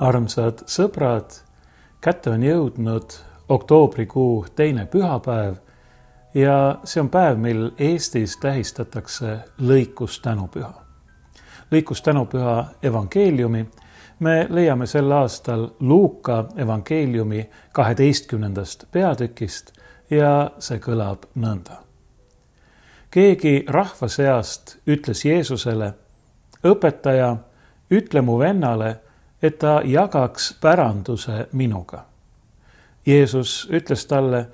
Armsad sõbrad, kätte on jõudnud oktoobrikuu teine pühapäev ja see on päev, mil Eestis tähistatakse lõikustänupüha. Lõikustänupüha evangeeliumi me leiame sel aastal Luuka evangeeliumi 12. peatükist ja see kõlab nõnda. Keegi rahva seast ütles Jeesusele: õpetaja, ütle mu vennale, et ta jagaks päranduse minuga. Jeesus ütles talle: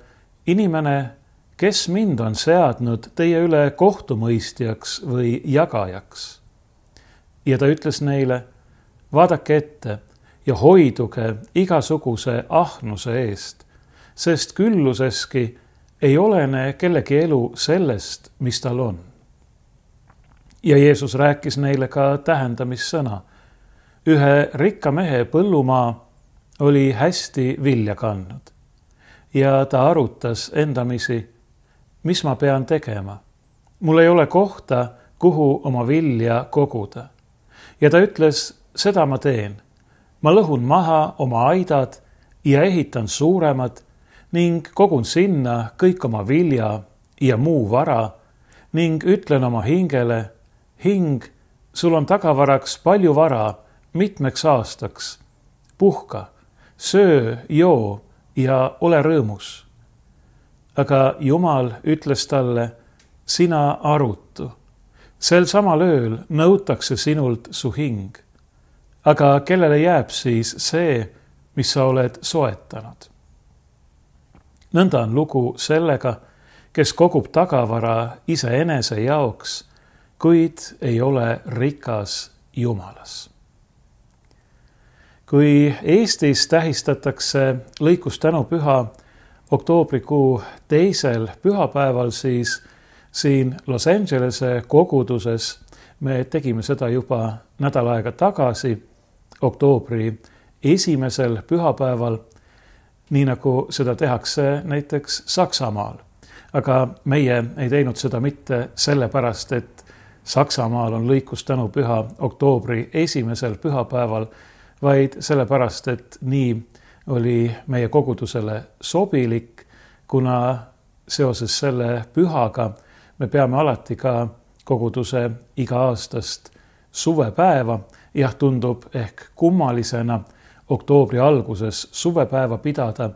inimene, kes mind on seadnud teie üle kohtumõistjaks või jagajaks? Ja ta ütles neile: vaadake ette ja hoiduge igasuguse ahnuse eest, sest külluseski ei olene kellegi elu sellest, mis tal on. Ja Jeesus rääkis neile ka tähendamissõna. Ühe rikka mehe põllumaa oli hästi vilja kandnud ja ta arutas endamisi: mis ma pean tegema? Mul ei ole kohta, kuhu oma vilja koguda. Ja ta ütles: seda ma teen. Ma lõhun maha oma aidad ja ehitan suuremad ning kogun sinna kõik oma vilja ja muu vara ning ütlen oma hingele: hing, sul on tagavaraks palju vara mitmeks aastaks. Puhka, söö, joo ja ole rõõmus. Aga Jumal ütles talle: sina arutu. Sel samal ööl nõutakse sinult su hing. Aga kellele jääb siis see, mis sa oled soetanud? Nõnda on lugu sellega, kes kogub tagavara iseenese jaoks, kuid ei ole rikas Jumalas. Kui Eestis tähistatakse lõikustänupüha oktoobrikuu teisel pühapäeval, siis siin Los Angelese koguduses me tegime seda juba nädal aega tagasi, oktoobri esimesel pühapäeval, nii nagu seda tehakse näiteks Saksamaal. Aga meie ei teinud seda mitte sellepärast, et Saksamaal on lõikustänupüha oktoobri esimesel pühapäeval, vaid sellepärast, et nii oli meie kogudusele sobilik, kuna seoses selle pühaga me peame alati ka koguduse iga-aastast suvepäeva. Jah, tundub ehk kummalisena oktoobri alguses suvepäeva pidada,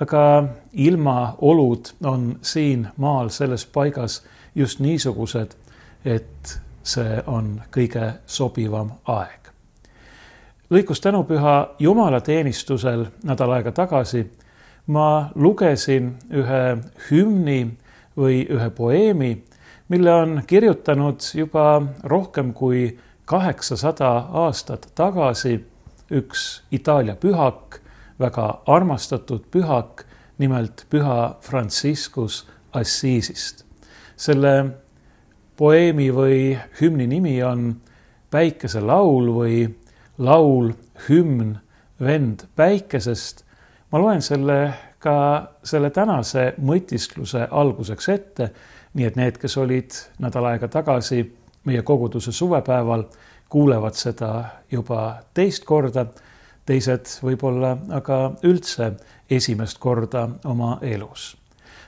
aga ilmaolud on siin maal selles paigas just niisugused, et see on kõige sobivam aeg. Lõikustänupüha jumalateenistusel nädal aega tagasi ma lugesin ühe hümni või ühe poeemi, mille on kirjutanud juba rohkem kui 800 aastat tagasi üks Itaalia pühak, väga armastatud pühak, nimelt püha Franciscus Assisist. Selle poeemi või hümni nimi on Päikeselaul või laul, hümn, vend päikesest. Ma loen selle tänase mõtiskluse alguseks ette, nii et need, kes olid nädal aega tagasi meie koguduse suvepäeval, kuulevad seda juba teist korda, teised võib-olla aga üldse esimest korda oma elus.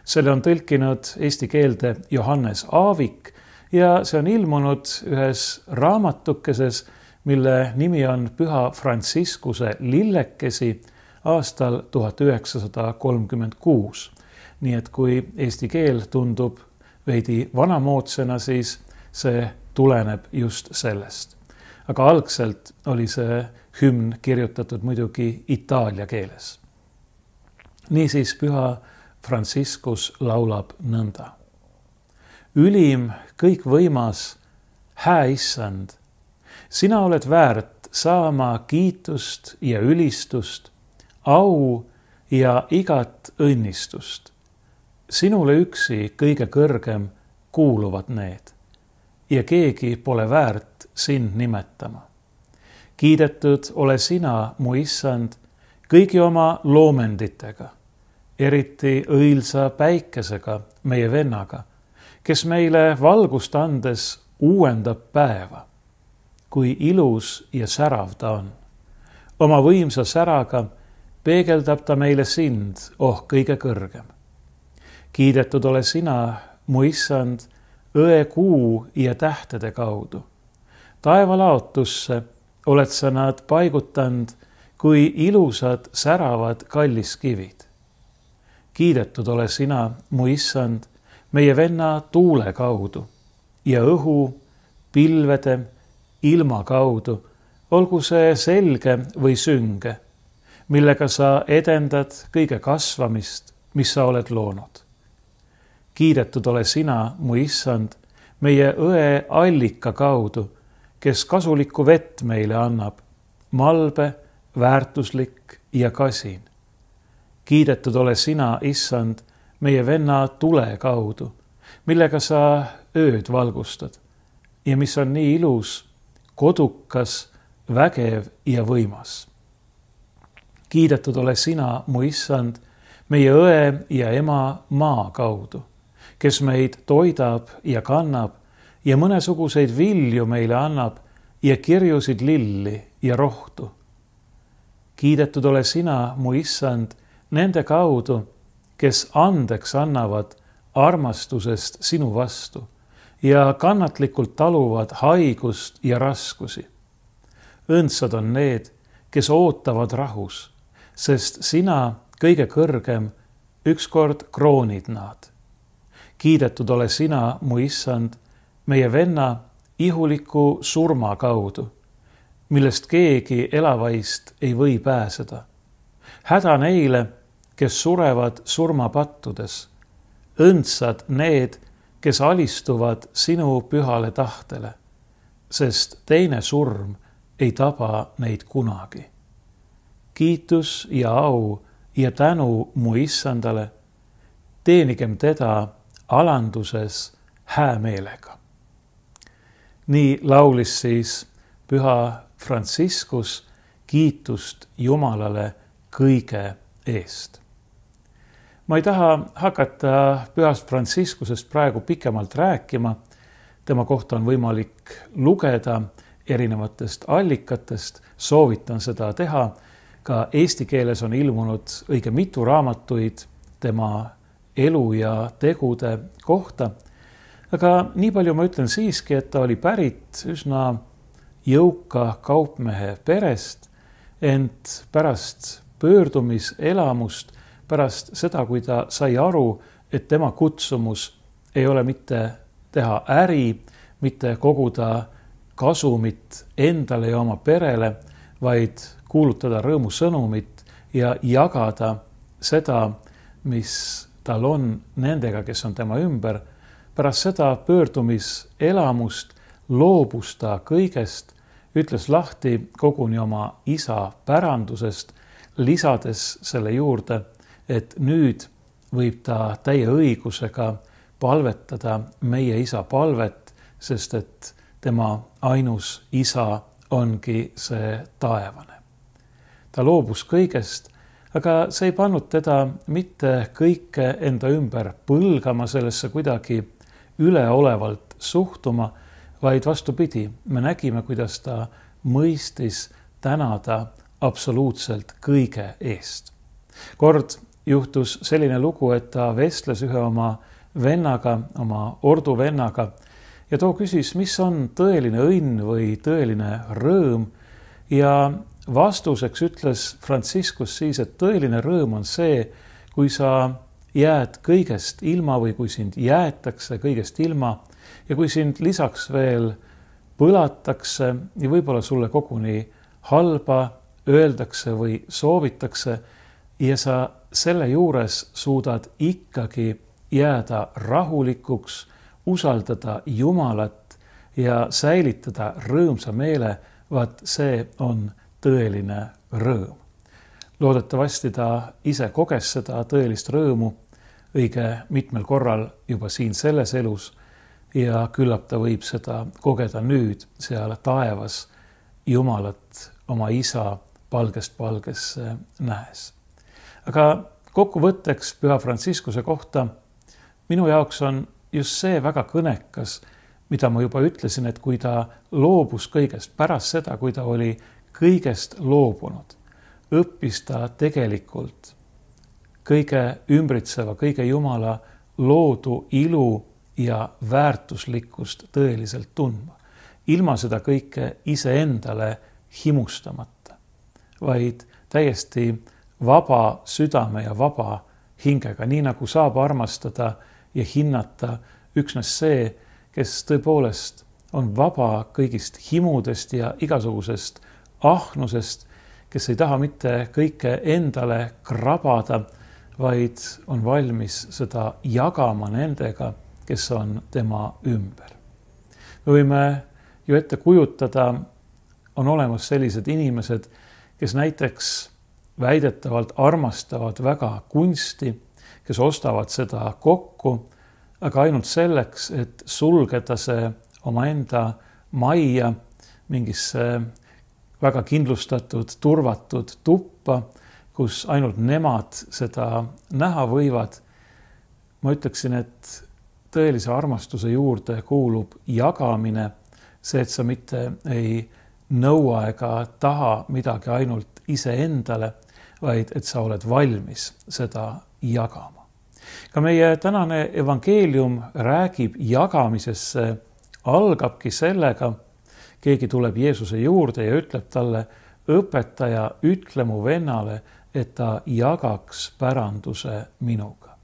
Selle on tõlkinud eesti keelde Johannes Aavik ja see on ilmunud ühes raamatukeses, mille nimi on Püha Franciscuse lillekesi aastal 1936. Nii et kui eesti keel tundub veidi vanamoodsena, siis see tuleneb just sellest. Aga algselt oli see hümn kirjutatud muidugi itaalia keeles. Niisiis püha Franciscus laulab nõnda. Ülim, kõikvõimas, hää issand, sina oled väärt saama kiitust ja ülistust, au ja igat õnnistust. Sinule üksi kõige kõrgem kuuluvad need ja keegi pole väärt sind nimetama. Kiidetud ole sina, mu issand, kõigi oma loomenditega, eriti õilsa päikesega, meie vennaga, kes meile valgust andes uuendab päeva. Kui ilus ja särav ta on. oma võimsa säraga peegeldab ta meile sind, oh kõige kõrgem. Kiidetud ole sina, mu issand, õe kuu ja tähtede kaudu. Taeva laotusse oled sa nad paigutanud kui ilusad säravad kalliskivid. Kiidetud ole sina, mu issand, meie venna tuule kaudu ja õhu, pilvede, ilma kaudu, olgu see selge või sünge, millega sa edendad kõige kasvamist, mis sa oled loonud. Kiidetud ole sina, mu issand, meie õe allika kaudu, kes kasulikku vett meile annab, malbe, väärtuslik ja kasin. Kiidetud ole sina, issand, meie venna tule kaudu, millega sa ööd valgustad ja mis on nii ilus, kodukas, vägev ja võimas. Kiidetud ole sina, mu issand, meie õe ja ema maa kaudu, kes meid toidab ja kannab ja mõnesuguseid vilju meile annab ja kirjusid lilli ja rohtu. Kiidetud ole sina, mu issand, nende kaudu, kes andeks annavad armastusest sinu vastu ja kannatlikult taluvad haigust ja raskusi. Õndsad on need, kes ootavad rahus, sest sina, kõige kõrgem, ükskord kroonid nad. Kiidetud ole sina, mu issand, meie venna ihuliku surma kaudu, millest keegi elavaist ei või pääseda. Häda neile, kes surevad surmapattudes. Õndsad need, kes alistuvad sinu pühale tahtele, sest teine surm ei taba neid kunagi. Kiitus ja au ja tänu mu issandale, teenigem teda alanduses häämeelega. Nii laulis siis püha Franciscus kiitust Jumalale kõige eest. Ma ei taha hakata pühast Franciscusest praegu pikemalt rääkima. Tema kohta on võimalik lugeda erinevatest allikatest, soovitan seda teha. Ka eesti keeles on ilmunud õige mitu raamatuid tema elu ja tegude kohta. Aga nii palju ma ütlen siiski, et ta oli pärit üsna jõuka kaupmehe perest, ent pärast pöördumiselamust, pärast seda, kui ta sai aru, et tema kutsumus ei ole mitte teha äri, mitte koguda kasumit endale ja oma perele, vaid kuulutada rõõmusõnumit ja jagada seda, mis tal on nendega, kes on tema ümber. Pärast seda pöördumiselamust loobus ta kõigest, ütles lahti koguni oma isa pärandusest, lisades selle juurde, et nüüd võib ta täie õigusega palvetada meie isa palvet, sest et tema ainus isa ongi see taevane. Ta loobus kõigest, aga see ei pannud teda mitte kõike enda ümber põlgama, sellesse kuidagi üleolevalt suhtuma, vaid vastupidi, me nägime, kuidas ta mõistis tänada absoluutselt kõige eest. Kord juhtus selline lugu, et ta vestles ühe oma vennaga, oma orduvennaga ja too küsis, mis on tõeline õnn või tõeline rõõm ja vastuseks ütles Franciscus siis, et tõeline rõõm on see, kui sa jääd kõigest ilma või kui sind jäetakse kõigest ilma ja kui sind lisaks veel põlatakse ja võib-olla sulle koguni halba öeldakse või soovitakse ja sa selle juures suudad ikkagi jääda rahulikuks, usaldada Jumalat ja säilitada rõõmsa meele, vaat see on tõeline rõõm. Loodetavasti ta ise koges seda tõelist rõõmu õige mitmel korral juba siin selles elus ja küllap ta võib seda kogeda nüüd seal taevas Jumalat oma isa palgest palgesse nähes. Aga kokkuvõtteks püha Franciscuse kohta minu jaoks on just see väga kõnekas, mida ma juba ütlesin, et kui ta loobus kõigest pärast seda, kui ta oli kõigest loobunud, õppis ta tegelikult kõige ümbritseva, kõige Jumala loodu ilu ja väärtuslikkust tõeliselt tundma. Ilma seda kõike iseendale himustamata, vaid täiesti vaba südame ja vaba hingega, nii nagu saab armastada ja hinnata üksnes see, kes tõepoolest on vaba kõigist himudest ja igasugusest ahnusest, kes ei taha mitte kõike endale krabada, vaid on valmis seda jagama nendega, kes on tema ümber. Me võime ju ette kujutada, on olemas sellised inimesed, kes näiteks väidetavalt armastavad väga kunsti, kes ostavad seda kokku, aga ainult selleks, et sulgeda see omaenda majja mingisse väga kindlustatud, turvatud tuppa, kus ainult nemad seda näha võivad. Ma ütleksin, et tõelise armastuse juurde kuulub jagamine, see, et sa mitte ei nõua ega taha midagi ainult iseendale, vaid et sa oled valmis seda jagama. Ka meie tänane evangeelium räägib jagamisesse, algabki sellega, keegi tuleb Jeesuse juurde ja ütleb talle, õpetaja, ütle mu vennale, et ta jagaks päranduse minuga.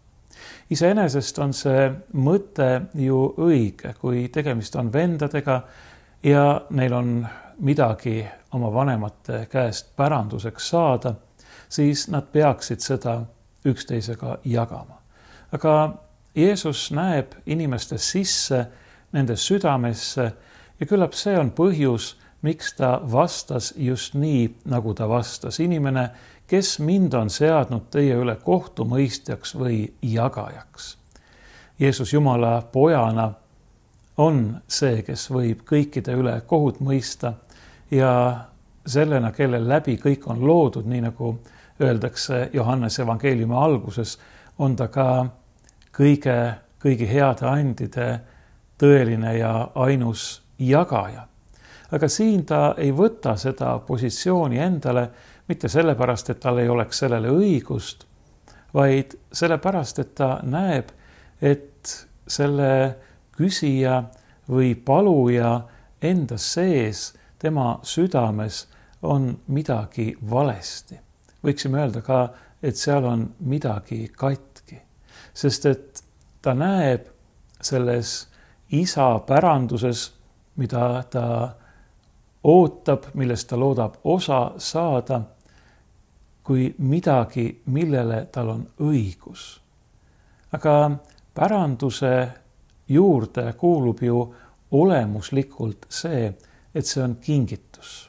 Iseenesest on see mõte ju õige, kui tegemist on vendadega ja neil on midagi oma vanemate käest päranduseks saada, siis nad peaksid seda üksteisega jagama. Aga Jeesus näeb inimeste sisse, nende südamesse ja küllap see on põhjus, miks ta vastas just nii, nagu ta vastas. Inimene, kes mind on seadnud teie üle kohtumõistjaks või jagajaks. Jeesus Jumala pojana on see, kes võib kõikide üle kohut mõista ja sellena, kelle läbi kõik on loodud, nii nagu öeldakse Johannes evangeeliumi alguses, on ta ka kõigi heade andide tõeline ja ainus jagaja. Aga siin ta ei võta seda positsiooni endale mitte sellepärast, et tal ei oleks sellele õigust, vaid sellepärast, et ta näeb, et selle küsija või paluja enda sees, tema südames on midagi valesti. Võiksime öelda ka, et seal on midagi katki, sest et ta näeb selles isa päranduses, mida ta ootab, millest ta loodab osa saada, kui midagi, millele tal on õigus. Aga päranduse juurde kuulub ju olemuslikult see, et see on kingitus.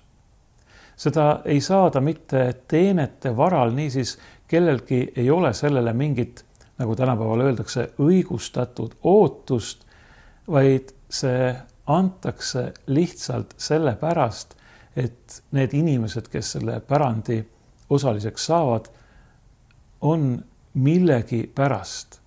Seda ei saada mitte teenete varal, niisiis kellelgi ei ole sellele mingit, nagu tänapäeval öeldakse, õigustatud ootust, vaid see antakse lihtsalt sellepärast, et need inimesed, kes selle pärandi osaliseks saavad, on millegi pärast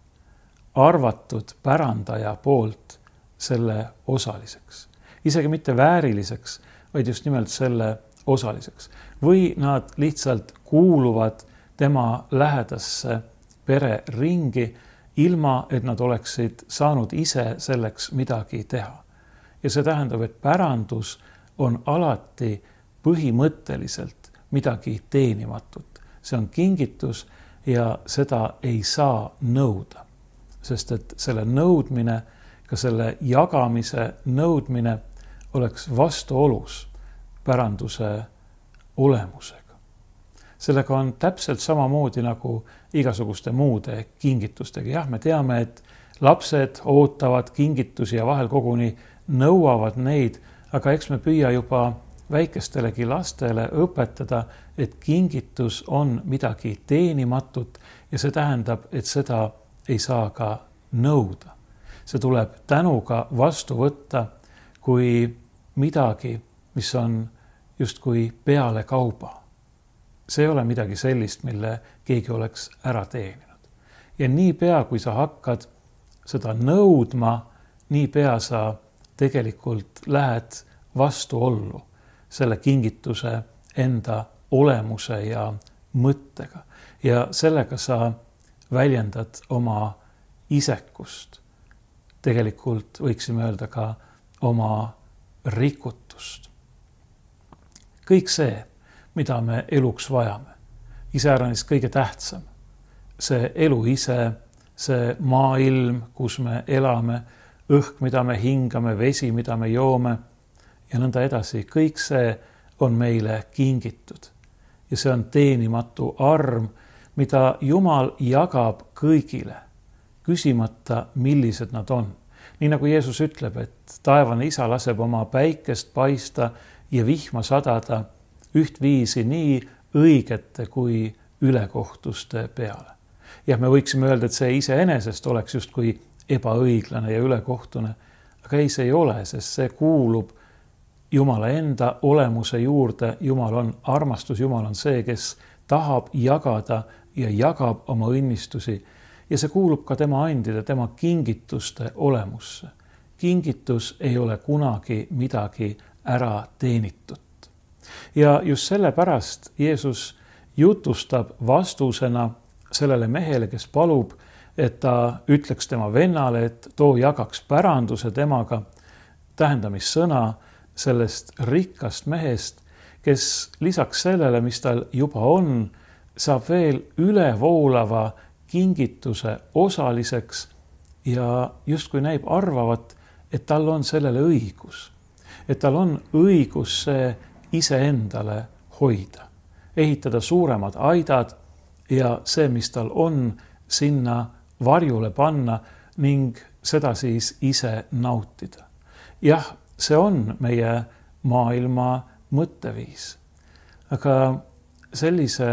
arvatud pärandaja poolt selle osaliseks. Isegi mitte vääriliseks, vaid just nimelt selle osaliseks. Või nad lihtsalt kuuluvad tema lähedasse pereringi, ilma et nad oleksid saanud ise selleks midagi teha. Ja see tähendab, et pärandus on alati põhimõtteliselt midagi teenimatut. See on kingitus ja seda ei saa nõuda. Sest et selle nõudmine, ka selle jagamise nõudmine oleks vastuolus päranduse olemusega. Sellega on täpselt samamoodi nagu igasuguste muude kingitustega. Jah, me teame, et lapsed ootavad kingitusi ja vahel koguni nõuavad neid, aga eks me püüa juba väikestelegi lastele õpetada, et kingitus on midagi teenimatut ja see tähendab, et seda ei saa ka nõuda. See tuleb tänuga vastu võtta kui midagi, mis on justkui peale kauba. See ei ole midagi sellist, mille keegi oleks ära teeninud. Ja niipea, kui sa hakkad seda nõudma, niipea sa tegelikult lähed vastuollu selle kingituse enda olemuse ja mõttega ja sellega sa väljendad oma isekust. Tegelikult võiksime öelda ka oma rikutust. Kõik see, mida me eluks vajame, iseäranis kõige tähtsam, see elu ise, see maailm, kus me elame, õhk, mida me hingame, vesi, mida me joome ja nõnda edasi, kõik see on meile kingitud. Ja see on teenimatu arm, mida Jumal jagab kõigile, küsimata, millised nad on. Nii nagu Jeesus ütleb, et taevane isa laseb oma päikest paista ja vihma sadada ühtviisi nii õigete kui ülekohtuste peale. Ja me võiksime öelda, et see iseenesest oleks justkui ebaõiglane ja ülekohtune, aga ei, see ei ole, sest see kuulub Jumala enda olemuse juurde. Jumal on armastus, Jumal on see, kes tahab jagada ja jagab oma õnnistusi ja see kuulub ka tema andide, tema kingituste olemusse. Kingitus ei ole kunagi midagi ära teenitut. Ja just sellepärast Jeesus jutustab vastusena sellele mehele, kes palub, et ta ütleks tema vennale, et too jagaks päranduse temaga, tähendamissõna sellest rikkast mehest, kes lisaks sellele, mis tal juba on, saab veel ülevoolava kingituse osaliseks ja justkui näib arvavat, et tal on sellele õigus. Et tal on õigus see iseendale hoida, ehitada suuremad aidad ja see, mis tal on, sinna varjule panna ning seda siis ise nautida. Jah, see on meie maailma mõtteviis, aga sellise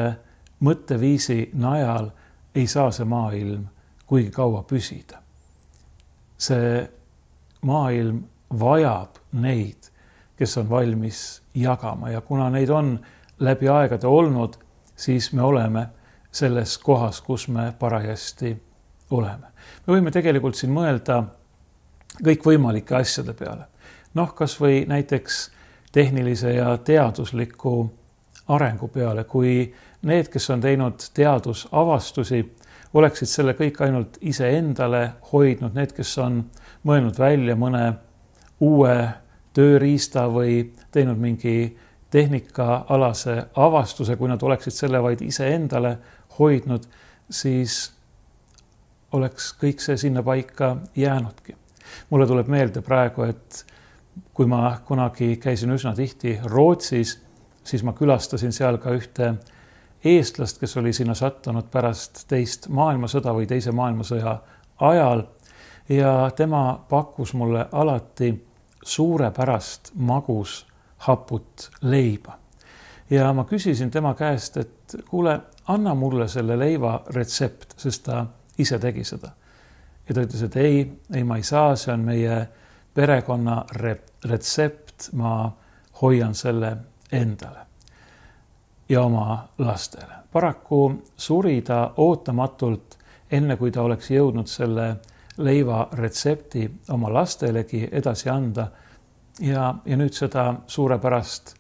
mõtteviisi najal ei saa see maailm kuigi kaua püsida. See maailm vajab neid, kes on valmis jagama ja kuna neid on läbi aegade olnud, siis me oleme selles kohas, kus me parajasti oleme. Me võime tegelikult siin mõelda kõikvõimalike asjade peale. Kas või näiteks tehnilise ja teadusliku arengu peale, kui need, kes on teinud teadusavastusi, oleksid selle kõik ainult iseendale hoidnud, need, kes on mõelnud välja mõne uue tööriista või teinud mingi tehnikaalase avastuse, kui nad oleksid selle vaid iseendale hoidnud, siis oleks kõik see sinna paika jäänudki. Mulle tuleb meelde praegu, et kui ma kunagi käisin üsna tihti Rootsis, siis ma külastasin seal ka ühte eestlast, kes oli sinna sattunud pärast teist maailmasõda või teise maailmasõja ajal ja tema pakkus mulle alati suurepärast magus haput leiba. Ja ma küsisin tema käest, et kuule, anna mulle selle leiva retsept, sest ta ise tegi seda. Ja ta ütles, et ei, ma ei saa, see on meie perekonna retsept, ma hoian selle endale ja oma lastele. Paraku suri ta ootamatult, enne kui ta oleks jõudnud selle leiva retsepti oma lastelegi edasi anda ja nüüd seda suurepärast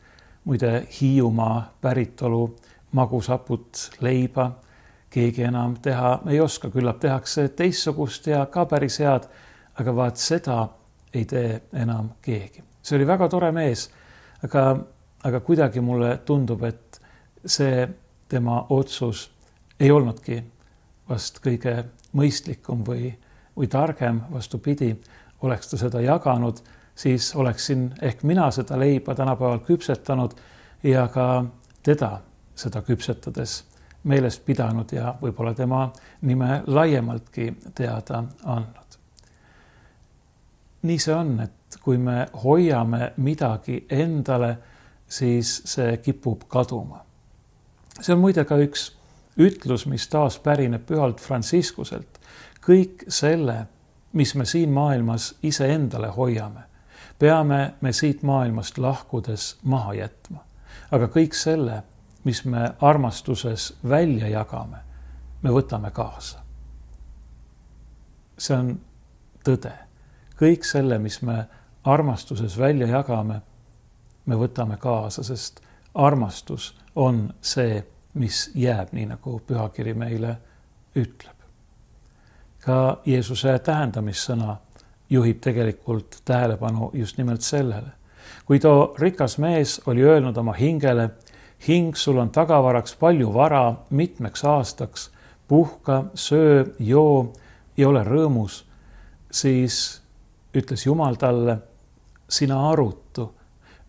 muide Hiiumaa päritolu magusaput leiba keegi enam teha ei oska, küllap tehakse teistsugust ja ka päris head, aga vaat seda ei tee enam keegi. See oli väga tore mees, aga kuidagi mulle tundub, et see tema otsus ei olnudki vast kõige mõistlikum või targem, vastupidi, oleks ta seda jaganud, siis oleksin ehk mina seda leiba tänapäeval küpsetanud ja ka teda seda küpsetades meelest pidanud ja võib-olla tema nime laiemaltki teada andnud. Nii see on, et kui me hoiame midagi endale, siis see kipub kaduma. See on muide ka üks ütlus, mis taas pärineb pühalt Franciscuselt. Kõik selle, mis me siin maailmas iseendale hoiame, peame me siit maailmast lahkudes maha jätma. Aga kõik selle, mis me armastuses välja jagame, me võtame kaasa. See on tõde. Kõik selle, mis me armastuses välja jagame, me võtame kaasa, sest armastus on see, mis jääb, nii nagu pühakiri meile ütleb. Ka Jeesuse tähendamissõna juhib tegelikult tähelepanu just nimelt sellele. Kui too rikas mees oli öelnud oma hingele, hing, sul on tagavaraks palju vara mitmeks aastaks, puhka, söö, joo ja ole rõõmus, siis ütles Jumal talle, sina arutu,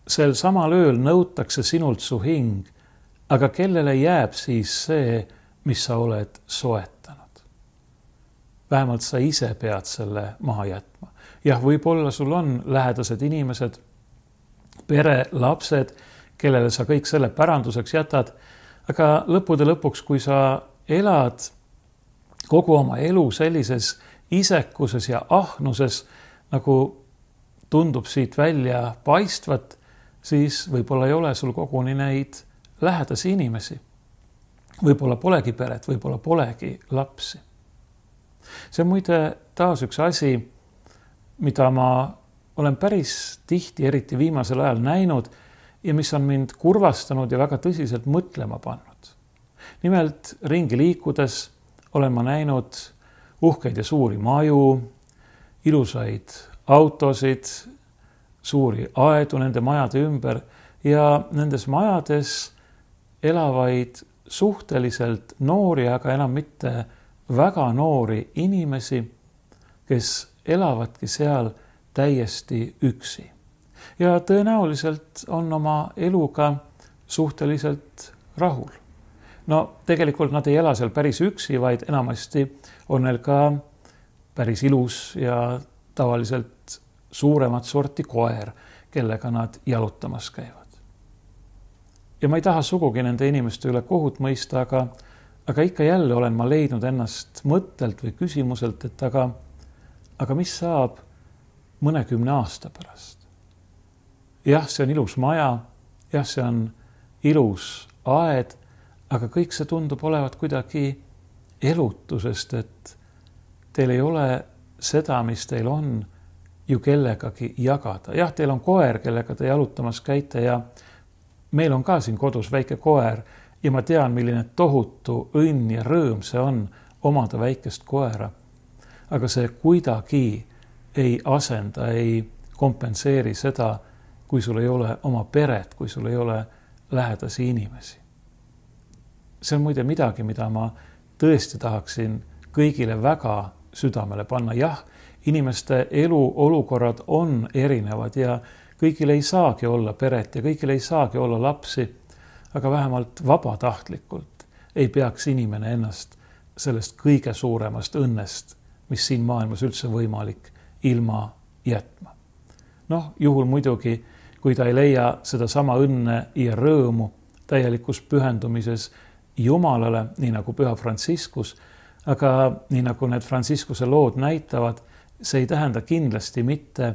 sel samal ööl nõutakse sinult su hing, aga kellele jääb siis see, mis sa oled soetanud? Vähemalt sa ise pead selle maha jätma. Jah, võib-olla sul on lähedased inimesed, pere, lapsed, kellele sa kõik selle päranduseks jätad, aga lõppude lõpuks, kui sa elad kogu oma elu sellises isekuses ja ahnuses, nagu tundub siit välja paistvat, siis võib-olla ei ole sul koguni neid lähedasi inimesi. Võib-olla polegi peret, võib-olla polegi lapsi. See on muide taas üks asi, mida ma olen päris tihti, eriti viimasel ajal näinud ja mis on mind kurvastanud ja väga tõsiselt mõtlema pannud. Nimelt ringi liikudes olen ma näinud uhkeid ja suuri maju, ilusaid autosid, suuri aedu nende majade ümber ja nendes majades elavaid suhteliselt noori, aga enam mitte väga noori inimesi, kes elavadki seal täiesti üksi. Ja tõenäoliselt on oma eluga suhteliselt rahul. No tegelikult nad ei ela seal päris üksi, vaid enamasti on neil ka päris ilus ja tavaliselt suuremat sorti koer, kellega nad jalutamas käivad. Ja ma ei taha sugugi nende inimeste üle kohut mõista, aga ikka jälle olen ma leidnud ennast mõttelt või küsimuselt, et aga mis saab mõnekümne aasta pärast? Jah, see on ilus maja, jah, see on ilus aed, aga kõik see tundub olevat kuidagi elutusest, et teil ei ole seda, mis teil on, ju kellegagi jagada. Jah, teil on koer, kellega te jalutamas käite ja meil on ka siin kodus väike koer ja ma tean, milline tohutu õnn ja rõõm see on omada väikest koera. Aga see kuidagi ei asenda, ei kompenseeri seda, kui sul ei ole oma peret, kui sul ei ole lähedasi inimesi. See on muide midagi, mida ma tõesti tahaksin kõigile väga südamele panna. Jah, inimeste eluolukorrad on erinevad ja kõigil ei saagi olla peret ja kõigil ei saagi olla lapsi, aga vähemalt vabatahtlikult ei peaks inimene ennast sellest kõige suuremast õnnest, mis siin maailmas üldse võimalik, ilma jätma. Noh, juhul muidugi, kui ta ei leia seda sama õnne ja rõõmu täielikus pühendumises Jumalale, nii nagu püha Franciscus, aga nii nagu need Franciscuse lood näitavad, see ei tähenda kindlasti mitte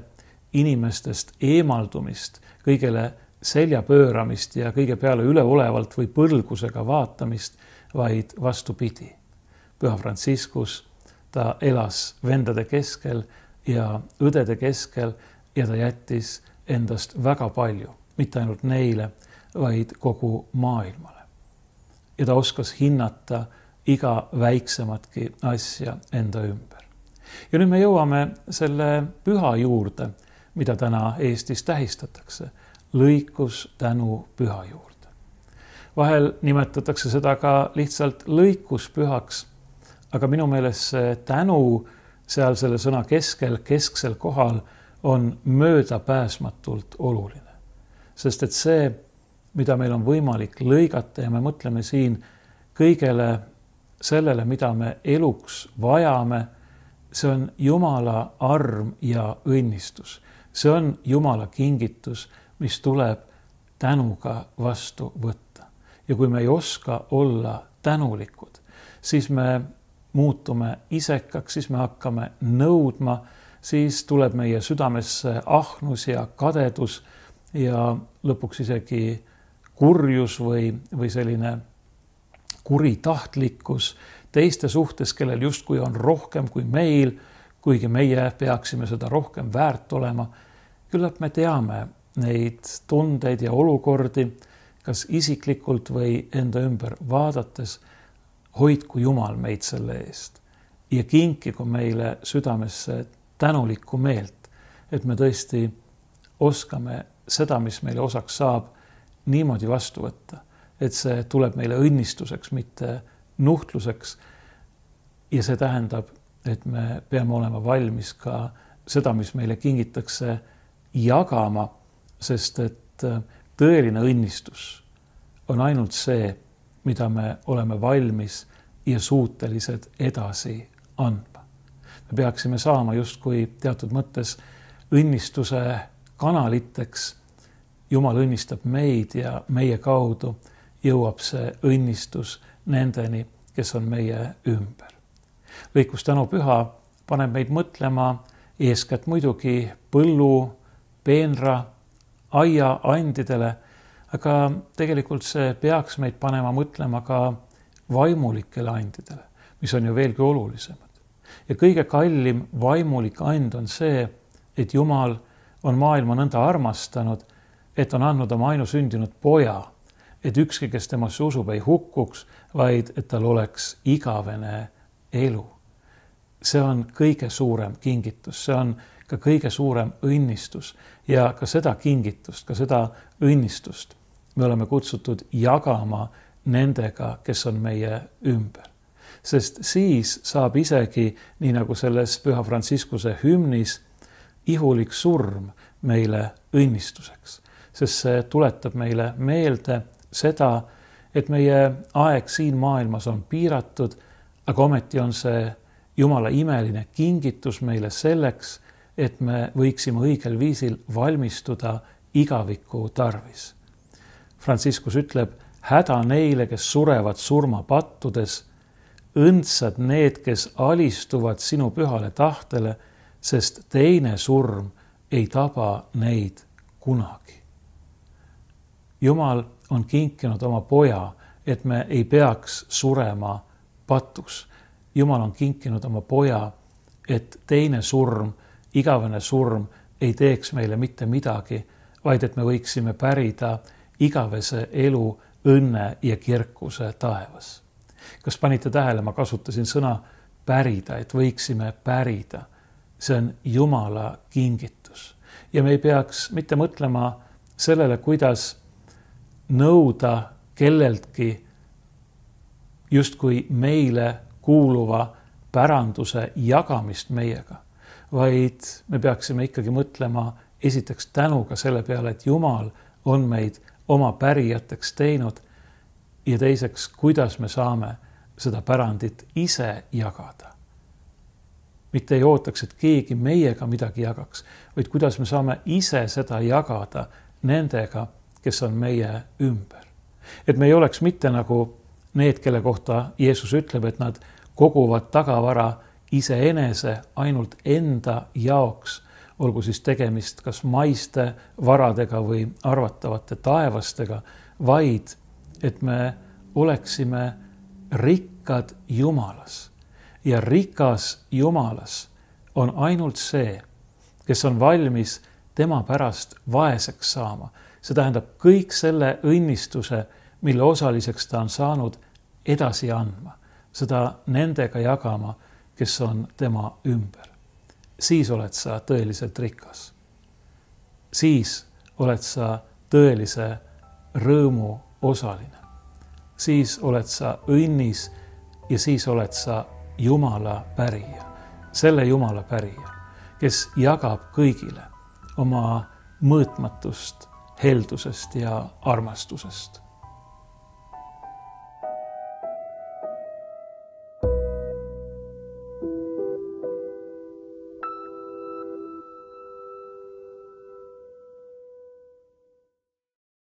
inimestest eemaldumist, kõigele selja pööramist ja kõige peale üleolevalt või põlgusega vaatamist, vaid vastupidi. Püha Franciscus, ta elas vendade keskel ja õdede keskel ja ta jättis endast väga palju, mitte ainult neile, vaid kogu maailmale. Ja ta oskas hinnata iga väiksematki asja enda ümber. Ja nüüd me jõuame selle püha juurde, mida täna Eestis tähistatakse, lõikus tänu püha juurde. Vahel nimetatakse seda ka lihtsalt lõikuspühaks, aga minu meelest see tänu seal selle sõna kesksel kohal on möödapääsmatult oluline. Sest et see, mida meil on võimalik lõigata ja me mõtleme siin kõigele sellele, mida me eluks vajame, see on Jumala arm ja õnnistus. See on Jumala kingitus, mis tuleb tänuga vastu võtta. Ja kui me ei oska olla tänulikud, siis me muutume isekaks, siis me hakkame nõudma, siis tuleb meie südamesse ahnus ja kadedus ja lõpuks isegi kurjus või selline kuritahtlikkus teiste suhtes, kellel justkui on rohkem kui meil, kuigi meie peaksime seda rohkem väärt olema. Küllap me teame neid tundeid ja olukordi, kas isiklikult või enda ümber vaadates, hoidku Jumal meid selle eest ja kinkigu meile südamesse tänulikku meelt, et me tõesti oskame seda, mis meile osaks saab, niimoodi vastu võtta, et see tuleb meile õnnistuseks, mitte nuhtluseks. Ja see tähendab, et me peame olema valmis ka seda, mis meile kingitakse, jagama, sest et tõeline õnnistus on ainult see, mida me oleme valmis ja suutelised edasi andma. Me peaksime saama justkui teatud mõttes õnnistuse kanaliteks. Jumal õnnistab meid ja meie kaudu jõuab see õnnistus nendeni, kes on meie ümber. Lõikus tänupüha paneb meid mõtlema eeskätt muidugi põllu, peenra, aia andidele, aga tegelikult see peaks meid panema mõtlema ka vaimulikele andidele, mis on ju veelgi olulisemad. Ja kõige kallim vaimulik and on see, et Jumal on maailma nõnda armastanud, et on andnud oma ainusündinud poja, et ükski, kes temasse usub, ei hukkuks, vaid et tal oleks igavene elu. See on kõige suurem kingitus, see on ka kõige suurem õnnistus ja ka seda kingitust, ka seda õnnistust me oleme kutsutud jagama nendega, kes on meie ümber. Sest siis saab isegi, nii nagu selles Püha Franciscuse hümnis, ihulik surm meile õnnistuseks. Sest see tuletab meile meelde seda, et meie aeg siin maailmas on piiratud, aga ometi on see Jumala imeline kingitus meile selleks, et me võiksime õigel viisil valmistuda igaviku tarvis. Franciscus ütleb, häda neile, kes surevad surmapattudes, õndsad need, kes alistuvad sinu pühale tahtele, sest teine surm ei taba neid kunagi. Jumal on kinkinud oma poja, et me ei peaks surema patus. Jumal on kinkinud oma poja, et teine surm, igavene surm ei teeks meile mitte midagi, vaid et me võiksime pärida igavese elu, õnne ja kirkuse taevas. Kas panite tähele, ma kasutasin sõna pärida, et võiksime pärida. See on Jumala kingitus. Ja me ei peaks mitte mõtlema sellele, kuidas nõuda kelleltki justkui meile kuuluva päranduse jagamist meiega, vaid me peaksime ikkagi mõtlema esiteks tänuga selle peale, et Jumal on meid oma pärijateks teinud ja teiseks, kuidas me saame seda pärandit ise jagada. Mitte ei ootaks, et keegi meiega midagi jagaks, vaid kuidas me saame ise seda jagada nendega, kes on meie ümber. Et me ei oleks mitte nagu need, kelle kohta Jeesus ütleb, et nad koguvad tagavara iseenese ainult enda jaoks, olgu siis tegemist kas maiste varadega või arvatavate taevastega, vaid et me oleksime rikkad Jumalas. Ja rikas Jumalas on ainult see, kes on valmis tema pärast vaeseks saama. See tähendab kõik selle õnnistuse, mille osaliseks ta on saanud, edasi andma. Seda nendega jagama, kes on tema ümber. Siis oled sa tõeliselt rikas. Siis oled sa tõelise rõõmu osaline. Siis oled sa õnnis ja siis oled sa Jumala pärija. Selle Jumala pärija, kes jagab kõigile oma mõõtmatust, heldusest ja armastusest.